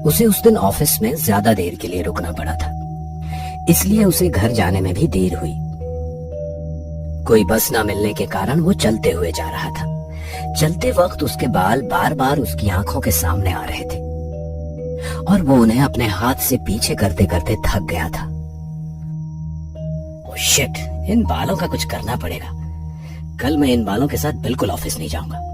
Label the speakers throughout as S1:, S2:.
S1: उसे उस दिन ऑफिस में ज्यादा देर के लिए रुकना पड़ा था, इसलिए उसे घर जाने में भी देर हुई। कोई बस ना मिलने के कारण वो चलते हुए जा रहा था। चलते वक्त उसके बाल बार बार उसकी आंखों के सामने आ रहे थे और वो उन्हें अपने हाथ से पीछे करते करते थक गया था। ओह शिट, इन बालों का कुछ करना पड़ेगा। कल मैं इन बालों के साथ बिल्कुल ऑफिस नहीं जाऊंगा।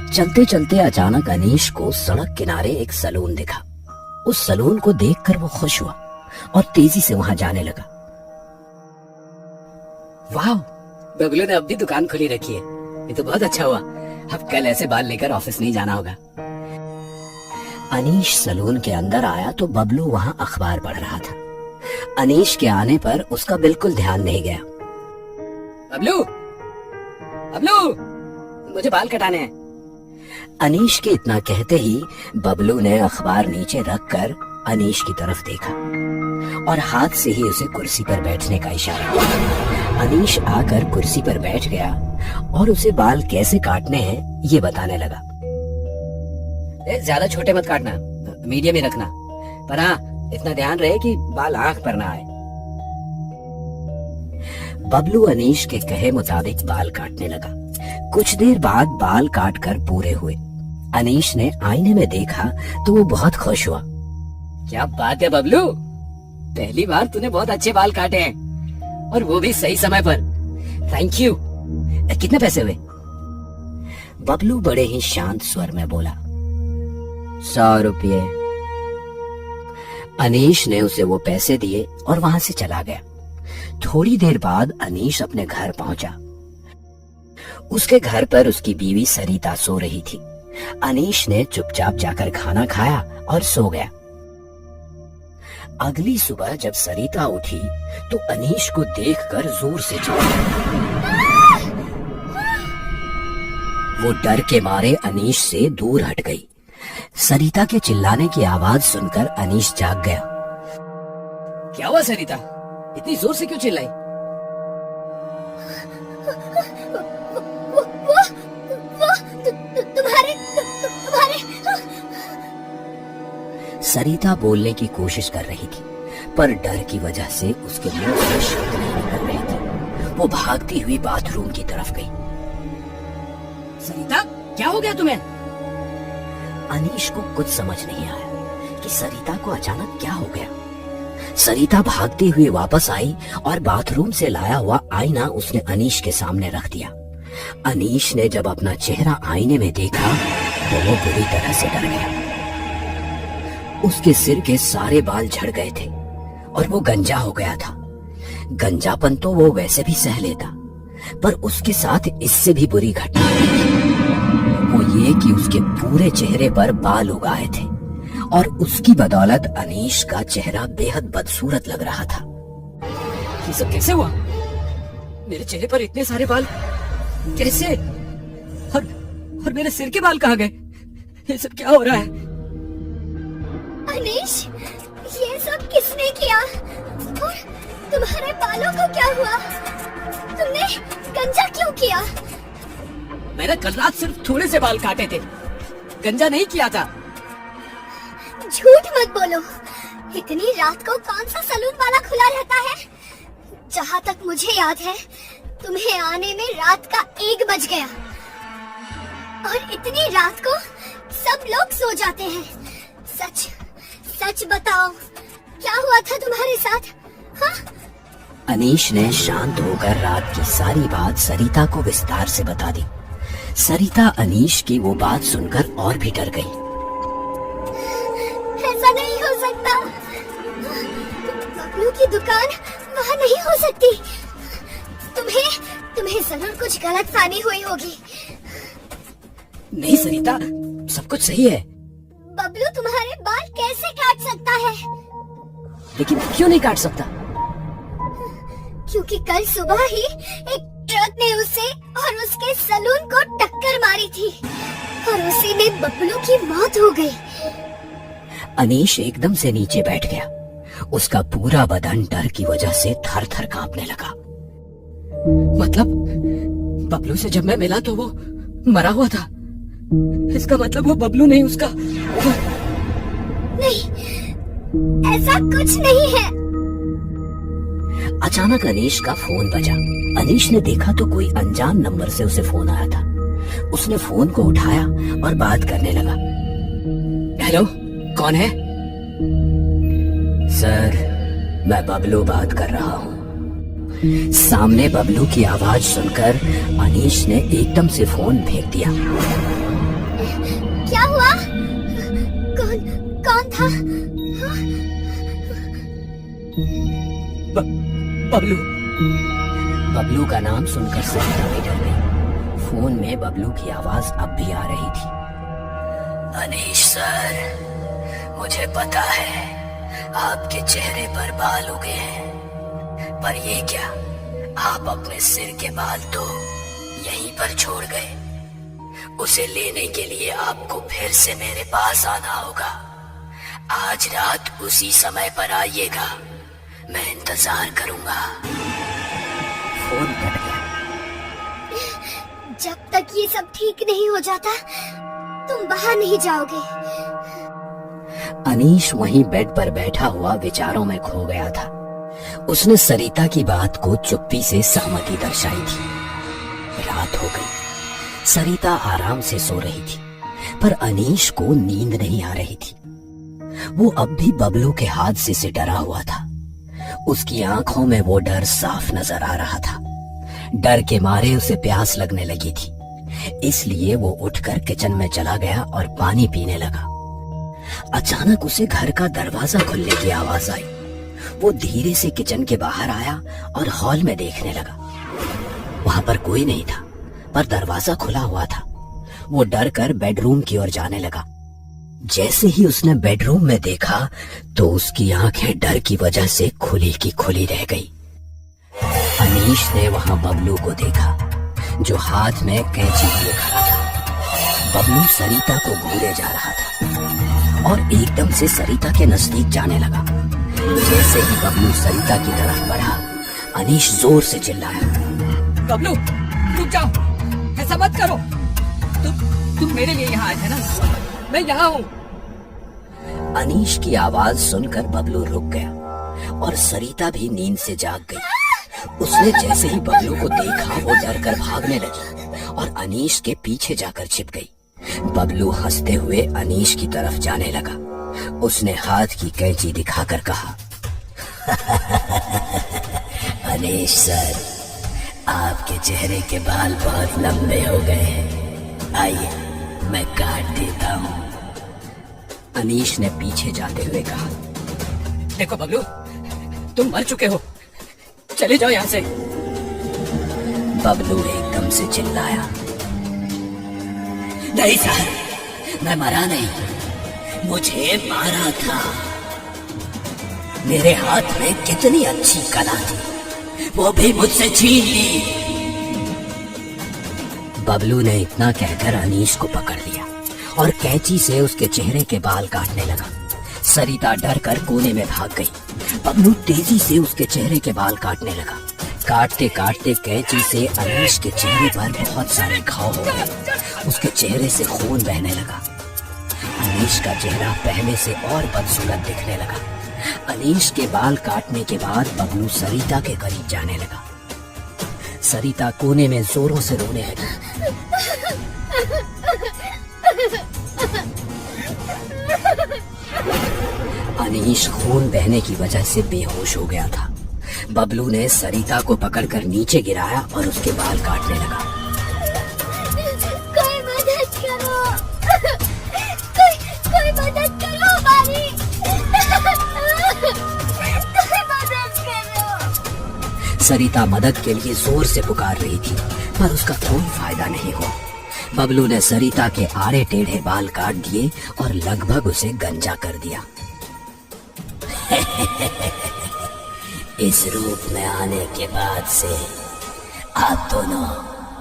S1: चलते चलते अचानक अनीश को सड़क किनारे एक सलून दिखा। उस सलून को देखकर वो खुश हुआ और तेजी से वहां जाने लगा। वाह, बबलू ने अब भी दुकान खुली रखी है। ये तो बहुत अच्छा हुआ। अब कल ऐसे बाल लेकर ऑफिस नहीं जाना होगा। अनीश सलून के अंदर आया तो बबलू वहां अखबार पढ़ रहा था। अनीश के आने पर उसका बिल्कुल ध्यान नहीं गया। बबलू, बबलू, मुझे बाल कटाने हैं। अनीश के इतना कहते ही बबलू ने अखबार नीचे रखकर अनीश की तरफ देखा और हाथ से ही उसे कुर्सी पर बैठने का इशारा किया। अनीश आकर कुर्सी पर बैठ गया और उसे बाल कैसे काटने हैं ये बताने लगा। ज्यादा छोटे मत काटना, मीडियम ही रखना, पर हाँ इतना ध्यान रहे कि बाल आंख पर ना आए। बबलू अनीश के कहे मुताबिक बाल काटने लगा। कुछ देर बाद बाल काटकर पूरे हुए। अनीश ने आईने में देखा तो वो बहुत खुश हुआ। क्या बात है बबलू, पहली बार तूने बहुत अच्छे बाल काटे हैं और वो भी सही समय पर। Thank you. कितने पैसे हुए? बबलू बड़े ही शांत स्वर में बोला, 100 रुपये। अनीश ने उसे वो पैसे दिए और वहां से चला गया। थोड़ी देर बाद अनीश अपने घर पहुंचा। उसके घर पर उसकी बीवी सरिता सो रही थी। अनीश ने चुपचाप जाकर खाना खाया और सो गया। अगली सुबह जब सरिता उठी तो अनीश को देखकर जोर से चिल्लाई। वो डर के मारे अनीश से दूर हट गई। सरिता के चिल्लाने की आवाज सुनकर अनीश जाग गया। क्या हुआ सरिता, इतनी जोर से क्यों चिल्लाई?
S2: तुम्हारे
S1: सरिता बोलने की कोशिश कर रही थी, पर डर की वजह से उसके मुंह से शब्द नहीं निकल रहे थे। वो भागती हुई बाथरूम की तरफ गई। सरिता, क्या हो गया तुम्हें? अनीश को कुछ समझ नहीं आया कि सरिता को अचानक क्या हो गया। सरिता भागती हुई वापस आई और बाथरूम से लाया हुआ आईना उसने अनीश के सामने रख दिया। अनीश ने जब अपना चेहरा आईने में देखा तो वो बुरी तरह से डर गया। उसके सिर के सारे बाल झड़ गए थे और वो गंजा हो गया था। गंजापन तो वो वैसे भी सह लेता, पर उसके साथ इससे भी बुरी घटना वो ये कि उसके पूरे चेहरे पर बाल उग आए थे और उसकी बदौलत अनीश का चेहरा बेहद बदसूरत लग रहा था। ये सब कैसे हुआ? मेरे चेहरे पर इतने सारे बाल कैसे? और मेरे सिर के बाल कहाँ गए? ये सब क्या हो रहा है?
S2: अनीश, ये सब किसने किया? और तुम्हारे बालों को क्या हुआ? तुमने गंजा क्यों किया?
S1: मैंने कल रात सिर्फ थोड़े से बाल काटे थे, गंजा नहीं किया था।
S2: झूठ मत बोलो। इतनी रात को कौन सा सलून वाला खुला रहता है? जहाँ तक मुझे याद है तुम्हें आने में रात का 1 बज गया और इतनी रात को सब लोग सो जाते हैं। सच सच बताओ, क्या हुआ था तुम्हारे साथ? हाँ?
S1: अनीश ने शांत होकर रात की सारी बात सरिता को विस्तार से बता दी। सरिता अनीश की वो बात सुनकर और भी डर गई।
S2: ऐसा नहीं हो सकता। बबलू की दुकान वहाँ नहीं हो सकती। तुम्हें जरूर कुछ गलतफहमी हुई होगी।
S1: नहीं सरिता, सब कुछ सही है।
S2: बबलू तुम्हारे बाल कैसे काट सकता है?
S1: लेकिन क्यों नहीं काट सकता?
S2: क्योंकि कल सुबह ही एक ट्रक ने उसे और उसके सलून को टक्कर मारी थी और उसी में बबलू की मौत हो गई।
S1: अनीश एकदम से नीचे बैठ गया। उसका पूरा बदन डर की वजह से थर थर कांपने लगा। मतलब बबलू से जब मैं मिला तो वो मरा हुआ था। इसका मतलब वो बबलू नहीं उसका।
S2: नहीं, ऐसा कुछ नहीं है।
S1: अचानक अनीश का फोन बजा। अनीश ने देखा तो कोई अनजान नंबर से उसे फोन आया था। उसने फोन को उठाया और बात करने लगा। हेलो, कौन है? सर, मैं बबलू बात कर रहा हूँ। सामने बबलू की आवाज सुनकर अनीश ने एकदम से फोन फेंक दिया।
S2: क्या हुआ? कौन था?
S1: बबलू। बबलू का नाम सुनकर सरिता भी डर गई। फोन में बबलू की आवाज अब भी आ रही थी। अनीश सर, मुझे पता है आपके चेहरे पर बाल उगे हैं, पर ये क्या, आप अपने सिर के बाल तो यहीं पर छोड़ गए। उसे लेने के लिए आपको फिर से मेरे पास आना होगा। आज रात उसी समय पर आइएगा, मैं इंतजार करूंगा। फोन कट गया।
S2: जब तक ये सब ठीक नहीं हो जाता, तुम बाहर नहीं जाओगे।
S1: अनीश वहीं बेड पर बैठा हुआ विचारों में खो गया था। उसने सरिता की बात को चुप्पी से सहमति दर्शाई थी। रात हो गई। सरिता आराम से सो रही थी, पर अनीश को नींद नहीं आ रही थी। वो अब भी बबलू के हादसे से डरा हुआ था। उसकी आंखों में वो डर साफ नजर आ रहा था। डर के मारे उसे प्यास लगने लगी थी, इसलिए वो उठकर किचन में चला गया और पानी पीने लगा। अचानक उसे घर का दरवाजा खुलने की आवाज आई। वो धीरे से किचन के बाहर आया और हॉल में देखने लगा। वहां पर कोई नहीं था, पर दरवाजा खुला हुआ था। वो डर कर बेडरूम की ओर जाने लगा। जैसे ही उसने बेडरूम में देखा तो उसकी आंखें डर की वजह से खुली की खुली रह गई। अनीश ने वहां बबलू को देखा, जो हाथ में कैंची लिए खड़ा था। बबलू सरिता को घूरे जा रहा था और एकदम से सरिता के नजदीक जाने लगा। जैसे ही बबलू सरिता की तरफ बढ़ा, अनीश जोर से चिल्लाया, बबलू रुक जाओ, ऐसा मत करो। तुम मेरे लिए यहाँ आए थे ना, मैं यहाँ हूँ। अनीश की आवाज सुनकर बबलू रुक गया और सरिता भी नींद से जाग गई। उसने जैसे ही बबलू को देखा, वो डर कर भागने लगी और अनीश के पीछे जाकर छिप गई। बबलू हंसते हुए अनीश की तरफ जाने लगा। उसने हाथ की कैंची दिखाकर कहा, अनीश सर, आपके चेहरे के बाल बहुत लंबे हो गए हैं, आइए मैं काट देता हूँ। अनीश ने पीछे जाते हुए कहा, देखो बबलू, तुम मर चुके हो, चले जाओ यहाँ से। बबलू एकदम से चिल्लाया, नहीं सर, मैं मरा नहीं, मुझे मारा था। मेरे हाथ में कितनी अच्छी कला थी, वो भी मुझसे छीन ली। बबलू ने इतना कहकर अनीश को पकड़ लिया और कैंची से उसके चेहरे के बाल काटने लगा। सरिता डर कर कोने में भाग गई। बबलू तेजी से उसके चेहरे के बाल काटने लगा। काटते काटते कैंची से अनीश के चेहरे पर बहुत सारे घाव हो गए। उसके चेहरे से खून बहने लगा। अनीश का चेहरा पहले से और बदसूरत दिखने लगा। अनीश के बाल काटने के बाद बबलू सरिता के करीब जाने लगा। सरिता कोने में जोरों से रोने लगी। अनीश खून बहने की वजह से बेहोश हो गया था। बबलू ने सरिता को पकड़कर नीचे गिराया और उसके बाल काटने लगा।
S2: कोई मदद करो, कोई मदद करो हमारी, कोई मदद करो।
S1: सरिता मदद के लिए जोर से पुकार रही थी, पर उसका कोई फायदा नहीं हुआ। बबलू ने सरिता के आड़े टेढ़े बाल काट दिए और लगभग उसे गंजा कर दिया। इस रूप में आने के बाद से आप दोनों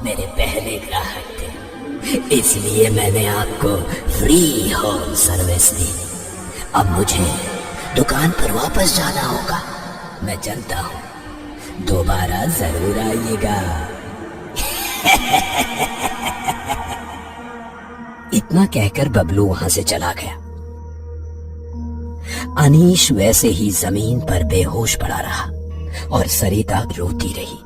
S1: मेरे पहले ग्राहक थे, इसलिए मैंने आपको फ्री होम सर्विस दी। अब मुझे दुकान पर वापस जाना होगा। मैं चलता हूँ, दोबारा जरूर आइएगा। इतना कहकर बबलू वहां से चला गया। अनीश वैसे ही जमीन पर बेहोश पड़ा रहा और सरिता रोती रही।